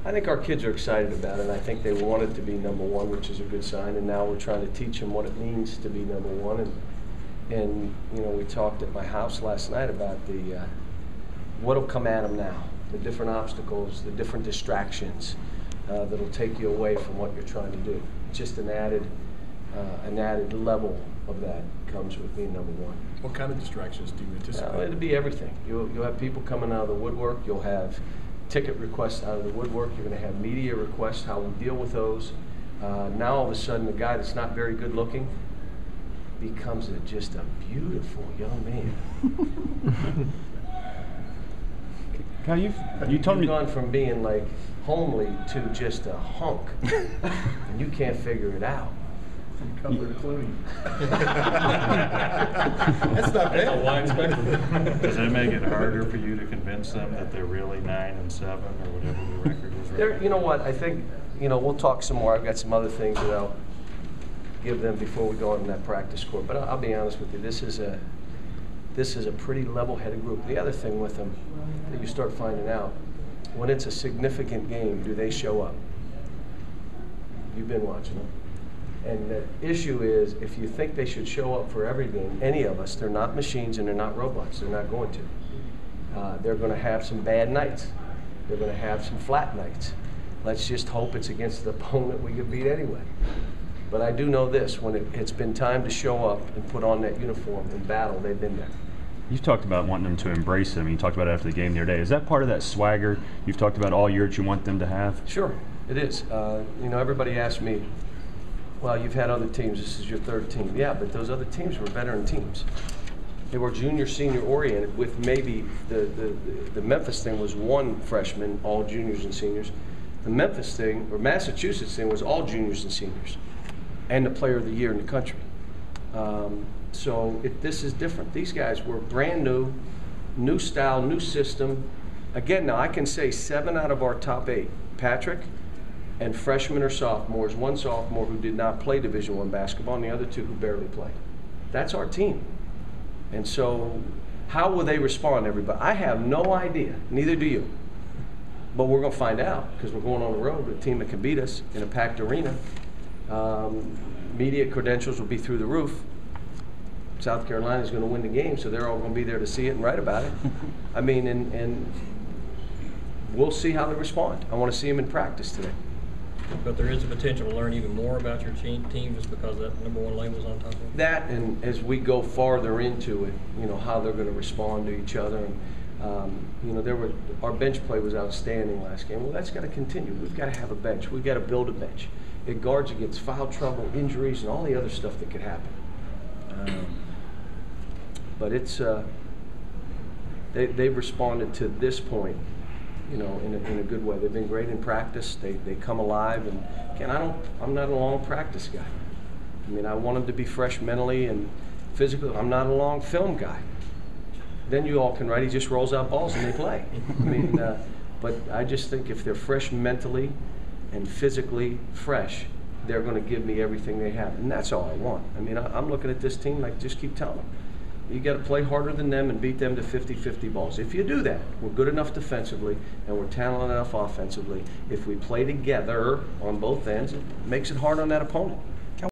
I think our kids are excited about it, and I think they want it to be number one, which is a good sign. And now we're trying to teach them what it means to be number one. And you know, we talked at my house last night about the what'll come at them now, the different obstacles, the different distractions that'll take you away from what you're trying to do. Just an added level of that comes with being number one. What kind of distractions do you anticipate? It'll be everything. You'll have people coming out of the woodwork. You'll have ticket requests out of the woodwork. You're going to have media requests, how we deal with those. Now all of a sudden, the guy that's not very good looking becomes just a beautiful young man. Cal, you told me you've gone from being like homely to just a hunk, and you can't figure it out. Cover the Clooney. That's not bad. A wide spectrum. Does that make it harder for you to convince them that they're really 9-7 or whatever the record is? Right? You know what? I think we'll talk some more. I've got some other things that I'll give them before we go on that practice court. But I'll be honest with you. This is a pretty level-headed group. The other thing with them that you start finding out, when it's a significant game, do they show up? You've been watching them. And the issue is, if you think they should show up for every game, any of us, they're not machines and they're not robots. They're not going to. They're going to have some bad nights. They're going to have some flat nights. Let's just hope it's against the opponent we get beat anyway. But I do know this, when it's been time to show up and put on that uniform and battle, they've been there. You've talked about wanting them to embrace them. You talked about it after the game the other day. Is that part of that swagger you've talked about all year that you want them to have? Sure, it is. Everybody asks me, well, you've had other teams, this is your third team. Yeah, but those other teams were veteran teams. They were junior, senior oriented with maybe the Memphis thing was one freshman, all juniors and seniors. The Memphis thing, or Massachusetts thing, was all juniors and seniors, and the player of the year in the country. This is different. These guys were brand new style, new system. Again, now I can say 7 out of our top 8, Patrick, and freshmen or sophomores, one sophomore who did not play Division I basketball, and the other 2 who barely played. That's our team. And so how will they respond, everybody? I have no idea, neither do you. But we're going to find out, because we're going on the road with a team that can beat us in a packed arena. Media credentials will be through the roof. South Carolina is going to win the game, so they're all going to be there to see it and write about it. I mean, and we'll see how they respond. I want to see them in practice today. But there is a potential to learn even more about your team just because that number 1 label's on top of it? That, and as we go farther into it, how they're going to respond to each other. And, our bench play was outstanding last game. Well, that's got to continue. We've got to have a bench. We've got to build a bench. It guards against foul trouble, injuries, and all the other stuff that could happen. But it's they've responded to this point, in a good way. They've been great in practice. They come alive, and again, I'm not a long practice guy. I mean, I want them to be fresh mentally and physically. I'm not a long film guy. Then you all can write. He just rolls out balls and they play. I mean, but I just think if they're fresh mentally and physically fresh, they're going to give me everything they have, and that's all I want. I mean, I'm looking at this team like just keep telling them. You got to play harder than them and beat them to 50-50 balls. If you do that, we're good enough defensively and we're talented enough offensively. If we play together on both ends, it makes it hard on that opponent.